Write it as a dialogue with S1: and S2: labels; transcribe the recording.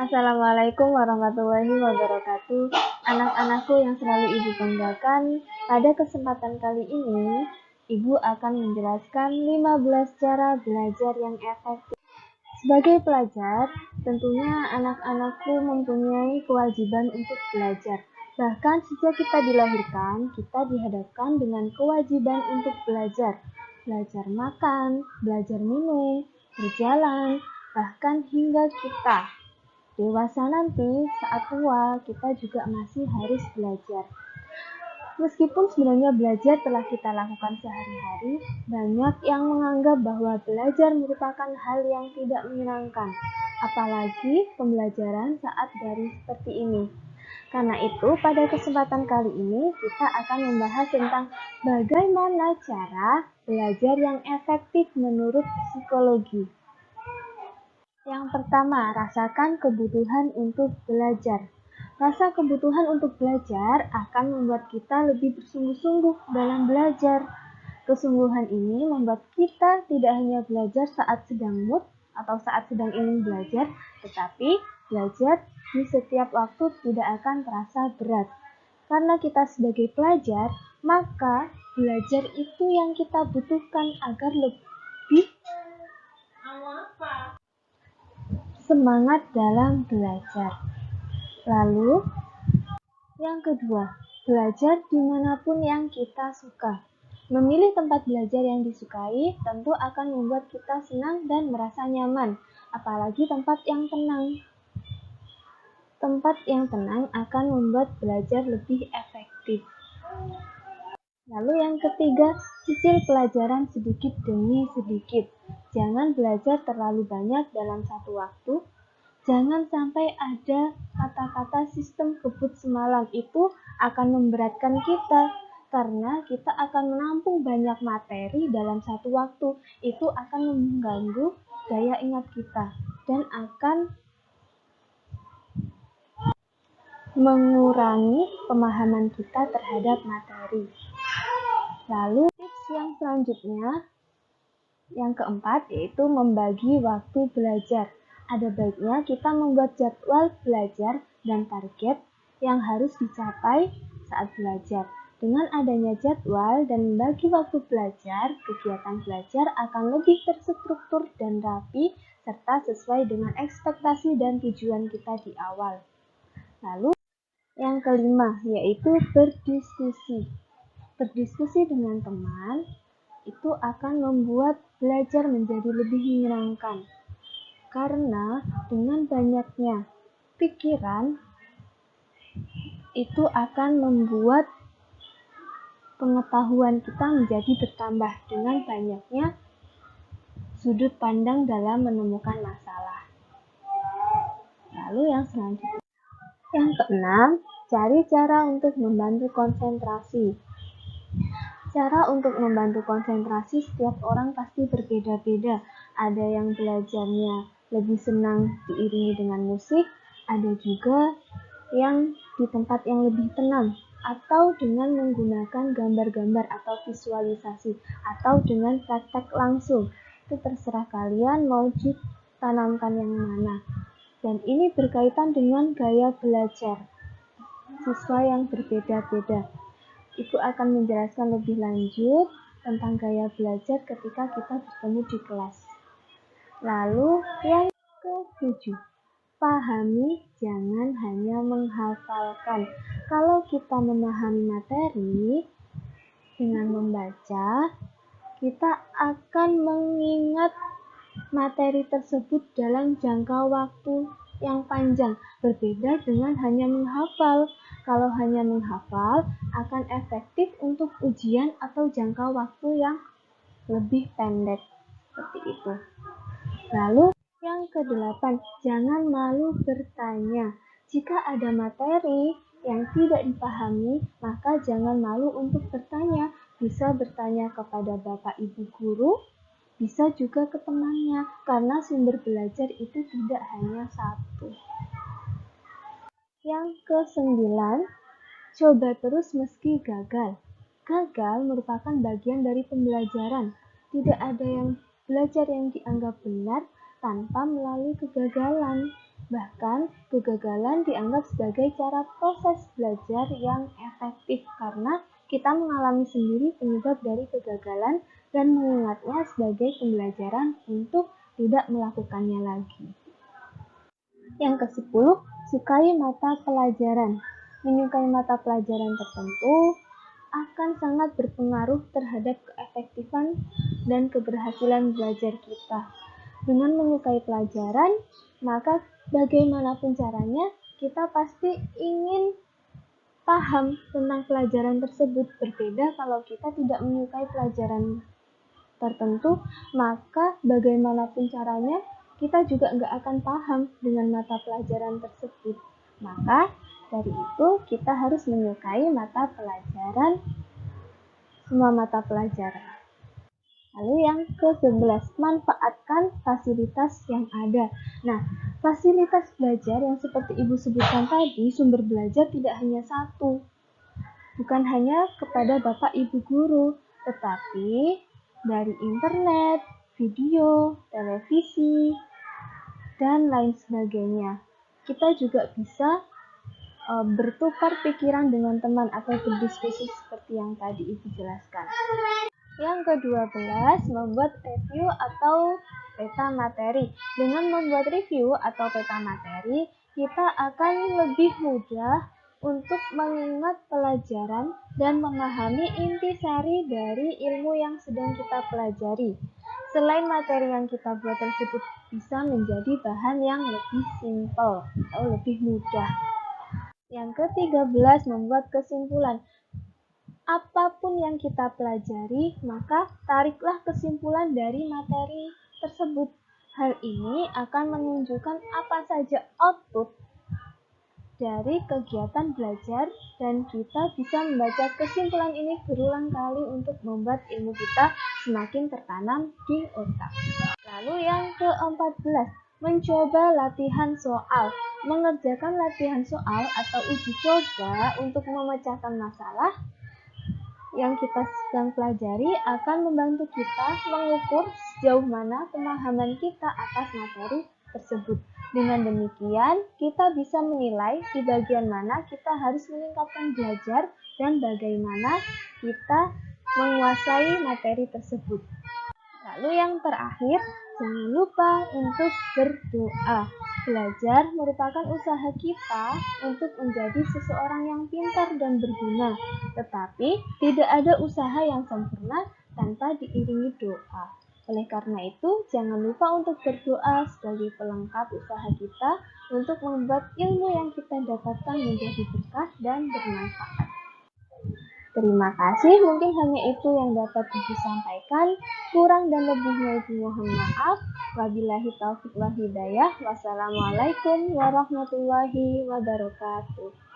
S1: Assalamualaikum warahmatullahi wabarakatuh. Anak-anakku yang selalu Ibu banggakan, pada kesempatan kali ini, Ibu akan menjelaskan 15 cara belajar yang efektif. Sebagai pelajar, tentunya anak-anakku mempunyai kewajiban untuk belajar. Bahkan sejak kita dilahirkan, kita dihadapkan dengan kewajiban untuk belajar. Belajar makan, belajar minum, berjalan, bahkan hingga kita dewasa nanti, saat tua, kita juga masih harus belajar. Meskipun sebenarnya belajar telah kita lakukan sehari-hari, banyak yang menganggap bahwa belajar merupakan hal yang tidak menyenangkan, apalagi pembelajaran saat daring seperti ini. Karena itu, pada kesempatan kali ini, kita akan membahas tentang bagaimana cara belajar yang efektif menurut psikologi. Yang pertama, rasakan kebutuhan untuk belajar. Rasa kebutuhan untuk belajar akan membuat kita lebih bersungguh-sungguh dalam belajar. Kesungguhan ini membuat kita tidak hanya belajar saat sedang mood atau saat sedang ingin belajar, tetapi belajar di setiap waktu tidak akan terasa berat. Karena kita sebagai pelajar, maka belajar itu yang kita butuhkan agar lebih semangat dalam belajar. Lalu, yang kedua, belajar dimanapun yang kita suka. Memilih tempat belajar yang disukai tentu akan membuat kita senang dan merasa nyaman, apalagi tempat yang tenang. Tempat yang tenang akan membuat belajar lebih efektif. Lalu yang ketiga, cicil pelajaran sedikit demi sedikit. Jangan belajar terlalu banyak dalam satu waktu. Jangan sampai ada kata-kata sistem kebut semalam, itu akan memberatkan kita. Karena kita akan menampung banyak materi dalam satu waktu. Itu akan mengganggu daya ingat kita dan akan mengurangi pemahaman kita terhadap materi. Lalu tips yang selanjutnya, yang keempat, yaitu membagi waktu belajar. Ada baiknya kita membuat jadwal belajar dan target yang harus dicapai saat belajar. Dengan adanya jadwal dan membagi waktu belajar, kegiatan belajar akan lebih terstruktur dan rapi, serta sesuai dengan ekspektasi dan tujuan kita di awal. Lalu, yang kelima, yaitu berdiskusi. Berdiskusi dengan teman itu akan membuat belajar menjadi lebih menyenangkan. Karena dengan banyaknya pikiran itu akan membuat pengetahuan kita menjadi bertambah dengan banyaknya sudut pandang dalam menemukan masalah. Lalu yang selanjutnya, yang keenam, cari cara untuk membantu konsentrasi. Cara untuk membantu konsentrasi setiap orang pasti berbeda-beda. Ada yang belajarnya lebih senang diiringi dengan musik, ada juga yang di tempat yang lebih tenang, atau dengan menggunakan gambar-gambar atau visualisasi, atau dengan praktek langsung. Itu terserah kalian mau ditanamkan yang mana. Dan ini berkaitan dengan gaya belajar siswa yang berbeda-beda. Ibu akan menjelaskan lebih lanjut tentang gaya belajar ketika kita bertemu di kelas. Lalu yang ke-7, pahami, jangan hanya menghafalkan. Kalau kita memahami materi dengan membaca, kita akan mengingat materi tersebut dalam jangka waktu yang panjang, berbeda dengan hanya menghafal. Kalau hanya menghafal, akan efektif untuk ujian atau jangka waktu yang lebih pendek, seperti itu. Lalu yang ke-8, jangan malu bertanya. Jika ada materi yang tidak dipahami, maka jangan malu untuk bertanya. Bisa bertanya kepada Bapak Ibu guru, bisa juga ke temannya, karena sumber belajar itu tidak hanya satu. Yang ke-9, coba terus meski gagal. Gagal merupakan bagian dari pembelajaran. Tidak ada yang belajar yang dianggap benar tanpa melalui kegagalan. Bahkan, kegagalan dianggap sebagai cara proses belajar yang efektif karena kita mengalami sendiri penyebab dari kegagalan dan mengingatnya sebagai pembelajaran untuk tidak melakukannya lagi. Yang ke-10, sukai mata pelajaran. Menyukai mata pelajaran tertentu akan sangat berpengaruh terhadap keefektifan dan keberhasilan belajar kita. Dengan menyukai pelajaran, maka bagaimanapun caranya, kita pasti ingin paham tentang pelajaran tersebut. Berbeda kalau kita tidak menyukai pelajaran tertentu, maka bagaimanapun caranya, kita juga nggak akan paham dengan mata pelajaran tersebut. Maka dari itu, kita harus menyukai mata pelajaran, semua mata pelajaran. Lalu yang ke-11, manfaatkan fasilitas yang ada. Nah, fasilitas belajar yang seperti Ibu sebutkan tadi, sumber belajar tidak hanya satu. Bukan hanya kepada Bapak Ibu guru, tetapi dari internet, video, televisi, dan lain sebagainya. Kita juga bisa bertukar pikiran dengan teman atau berdiskusi seperti yang tadi Ibu jelaskan. Yang ke-12, membuat review atau peta materi. Dengan membuat review atau peta materi, kita akan lebih mudah untuk mengingat pelajaran dan memahami intisari dari ilmu yang sedang kita pelajari. Selain materi yang kita buat tersebut bisa menjadi bahan yang lebih simpel atau lebih mudah. Yang ke-13, membuat kesimpulan. Apapun yang kita pelajari, maka tariklah kesimpulan dari materi tersebut. Hal ini akan menunjukkan apa saja output dari kegiatan belajar dan kita bisa membaca kesimpulan ini berulang kali untuk membuat ilmu kita semakin tertanam di otak. Lalu yang ke-14, mencoba latihan soal. Mengerjakan latihan soal atau uji coba untuk memecahkan masalah yang kita sedang pelajari akan membantu kita mengukur sejauh mana pemahaman kita atas materi tersebut. Dengan demikian, kita bisa menilai di bagian mana kita harus meningkatkan belajar dan bagaimana kita menguasai materi tersebut. Lalu yang terakhir, jangan lupa untuk berdoa. Belajar merupakan usaha kita untuk menjadi seseorang yang pintar dan berguna. Tetapi tidak ada usaha yang sempurna tanpa diiringi doa. Oleh karena itu, jangan lupa untuk berdoa sebagai pelengkap usaha kita untuk membuat ilmu yang kita dapatkan menjadi berkah dan bermanfaat. Terima kasih, mungkin hanya itu yang dapat Ibu sampaikan. Kurang dan lebihnya Ibu mohon maaf. Wabillahi taufiq wal hidayah. Wassalamualaikum warahmatullahi wabarakatuh.